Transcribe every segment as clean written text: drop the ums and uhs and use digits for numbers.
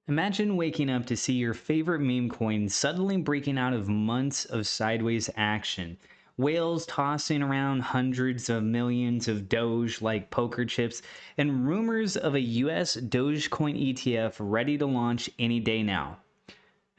Imagine waking up to see your favorite meme coin suddenly breaking out of months of sideways action. Whales tossing around hundreds of millions of Doge like poker chips, and rumors of a US Dogecoin ETF ready to launch any day now.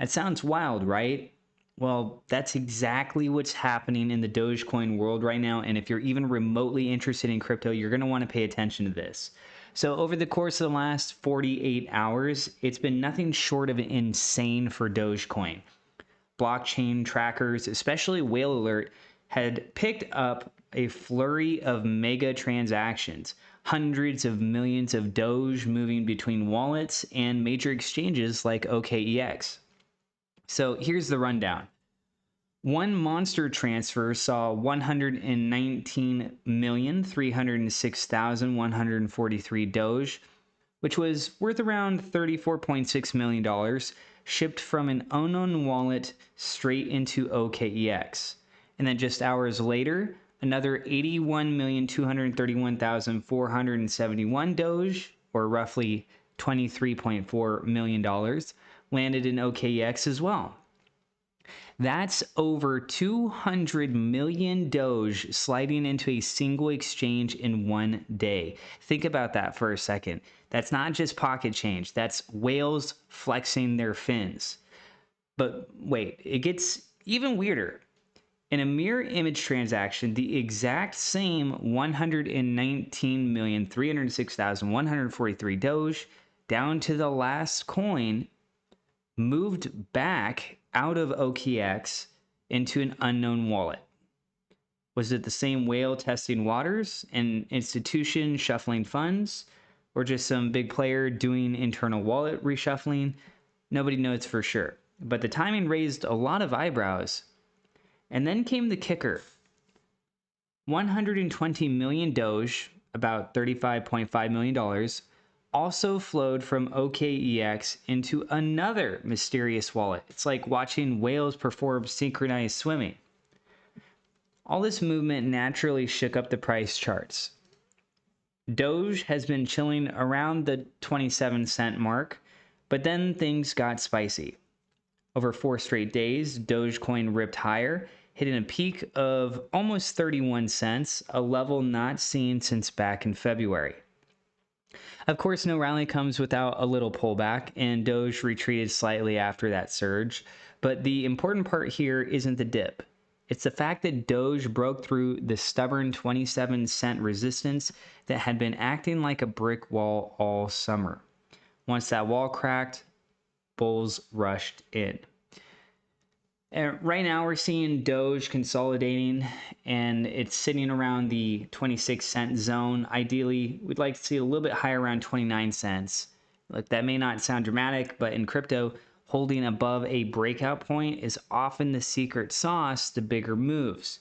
That sounds wild, right? Well, that's exactly what's happening in the Dogecoin world right now. And if you're even remotely interested in crypto, you're going to want to pay attention to this. So, over the course of the last 48 hours, it's been nothing short of insane for Dogecoin. Blockchain trackers, especially Whale Alert, had picked up a flurry of mega transactions, hundreds of millions of Doge moving between wallets and major exchanges like OKEX. So here's the rundown. One monster transfer saw 119,306,143 Doge, which was worth around $34.6 million, shipped from an unknown wallet straight into OKEX. And then just hours later, another 81,231,471 Doge, or roughly $23.4 million, landed in OKEX as well. That's over 200 million Doge sliding into a single exchange in one day. Think about that for a second. That's not just pocket change, that's whales flexing their fins. But wait, it gets even weirder. In a mirror image transaction, the exact same 119,306,143 Doge down to the last coin moved back out of OKX into an unknown wallet. Was it the same whale testing waters, an institution shuffling funds, or just some big player doing internal wallet reshuffling? Nobody knows for sure, but the timing raised a lot of eyebrows. And then came the kicker. 120 million Doge, about $35.5 million, also flowed from OKEX into another mysterious wallet. It's like watching whales perform synchronized swimming. All this movement naturally shook up the price charts. Doge has been chilling around the 27-cent mark, but then things got spicy. Over 4 straight days, Dogecoin ripped higher, hitting a peak of almost 31 cents, a level not seen since back in February. Of course, no rally comes without a little pullback, and Doge retreated slightly after that surge. But the important part here isn't the dip. It's the fact that Doge broke through the stubborn 27-cent resistance that had been acting like a brick wall all summer. Once that wall cracked, bulls rushed in. And right now we're seeing Doge consolidating, and it's sitting around the 26-cent zone. Ideally, we'd like to see a little bit higher, around 29 cents. Look, that may not sound dramatic, but in crypto, holding above a breakout point is often the secret sauce to bigger moves.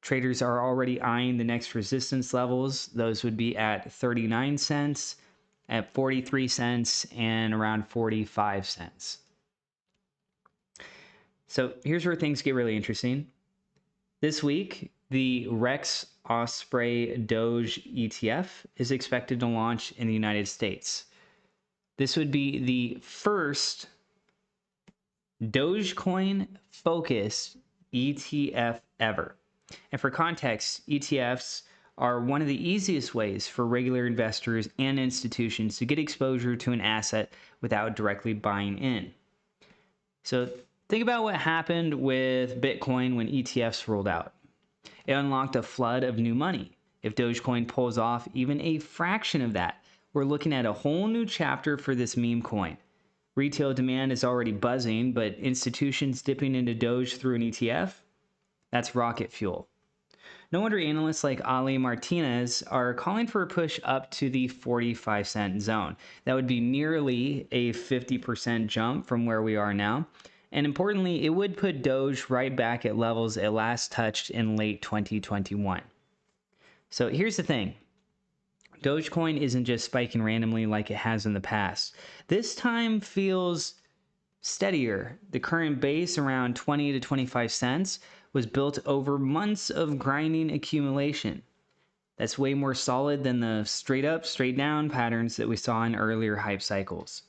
Traders are already eyeing the next resistance levels. Those would be at 39 cents, at 43 cents, and around 45 cents. So here's where things get really interesting. This week, the Rex Osprey Doge ETF is expected to launch in the United States. This would be the first Dogecoin focused ETF ever. And for context, ETFs are one of the easiest ways for regular investors and institutions to get exposure to an asset without directly buying in. So think about what happened with Bitcoin when ETFs rolled out. It unlocked a flood of new money. If Dogecoin pulls off even a fraction of that, we're looking at a whole new chapter for this meme coin. Retail demand is already buzzing, but institutions dipping into Doge through an ETF? That's rocket fuel. No wonder analysts like Ali Martinez are calling for a push up to the 45-cent zone. That would be nearly a 50% jump from where we are now. And importantly, it would put Doge right back at levels it last touched in late 2021. So here's the thing. Dogecoin isn't just spiking randomly like it has in the past. This time feels steadier. The current base, around 20 to 25 cents, was built over months of grinding accumulation. That's way more solid than the straight up, straight down patterns that we saw in earlier hype cycles.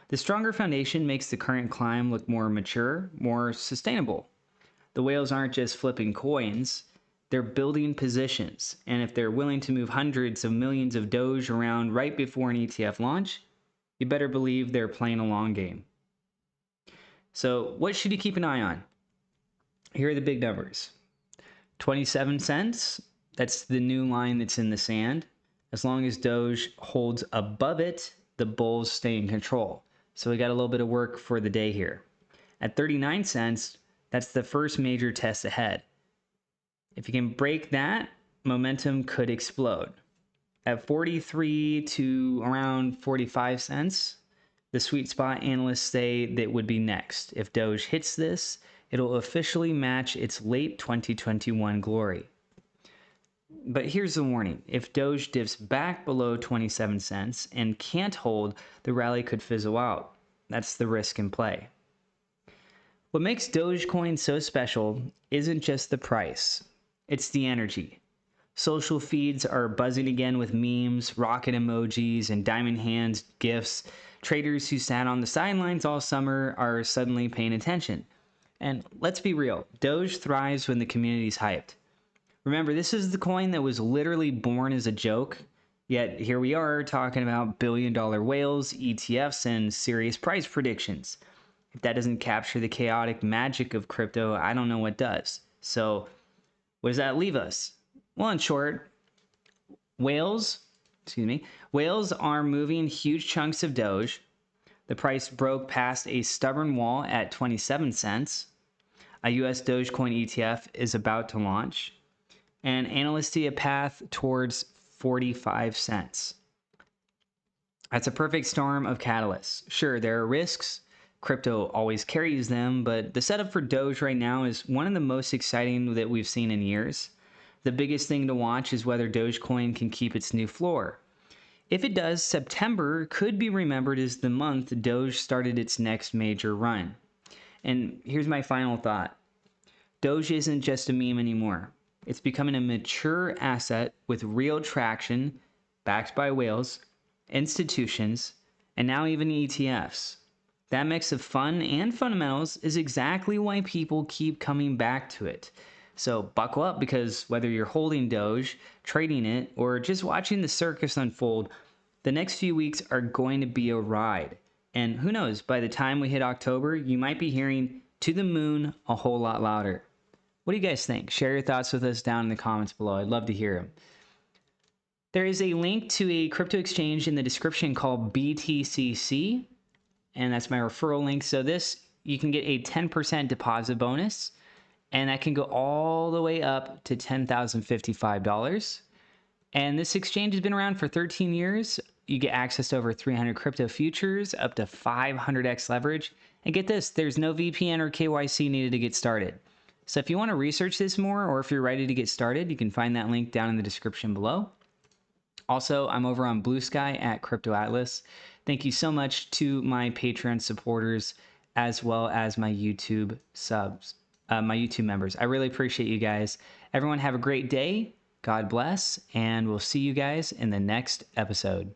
The stronger foundation makes the current climb look more mature, more sustainable. The whales aren't just flipping coins, they're building positions. And if they're willing to move hundreds of millions of Doge around right before an ETF launch, you better believe they're playing a long game. So, what should you keep an eye on? Here are the big numbers. 27 cents, that's the new line that's in the sand. As long as Doge holds above it, the bulls stay in control. So we got a little bit of work for the day here. At 39 cents, that's the first major test ahead. If you can break that, momentum could explode. At 43 to around 45 cents, the sweet spot analysts say that would be next. If Doge hits this, it'll officially match its late 2021 glory. But here's the warning. If Doge dips back below 27 cents and can't hold, the rally could fizzle out. That's the risk in play. What makes Dogecoin so special isn't just the price, it's the energy. Social feeds are buzzing again with memes, rocket emojis, and diamond hands gifs. Traders who sat on the sidelines all summer are suddenly paying attention. And let's be real, Doge thrives when the community's hyped. Remember, this is the coin that was literally born as a joke, yet here we are talking about billion-dollar whales, ETFs, and serious price predictions. If that doesn't capture the chaotic magic of crypto, I don't know what does. So, what does that leave us? Well, in short, whales are moving huge chunks of Doge. The price broke past a stubborn wall at 27 cents. A US Dogecoin ETF is about to launch, and analysts see a path towards 45 cents. That's a perfect storm of catalysts. Sure, there are risks. Crypto always carries them, but the setup for Doge right now is one of the most exciting that we've seen in years. The biggest thing to watch is whether Dogecoin can keep its new floor. If it does, September could be remembered as the month Doge started its next major run. And here's my final thought. Doge isn't just a meme anymore. It's becoming a mature asset with real traction, backed by whales, institutions, and now even ETFs. That mix of fun and fundamentals is exactly why people keep coming back to it. So buckle up, because whether you're holding Doge, trading it, or just watching the circus unfold, the next few weeks are going to be a ride. And who knows, by the time we hit October, you might be hearing "To the Moon" a whole lot louder. What do you guys think? Share your thoughts with us down in the comments below. I'd love to hear them. There is a link to a crypto exchange in the description called BTCC, and that's my referral link. So you can get a 10% deposit bonus, and that can go all the way up to $10,055. And this exchange has been around for 13 years. You get access to over 300 crypto futures, up to 500x leverage. And get this, there's no VPN or KYC needed to get started. So if you want to research this more, or if you're ready to get started, you can find that link down in the description below. Also, I'm over on Blue Sky at Crypto Atlas. Thank you so much to my Patreon supporters, as well as my YouTube members. I really appreciate you guys. Everyone have a great day. God bless, and we'll see you guys in the next episode.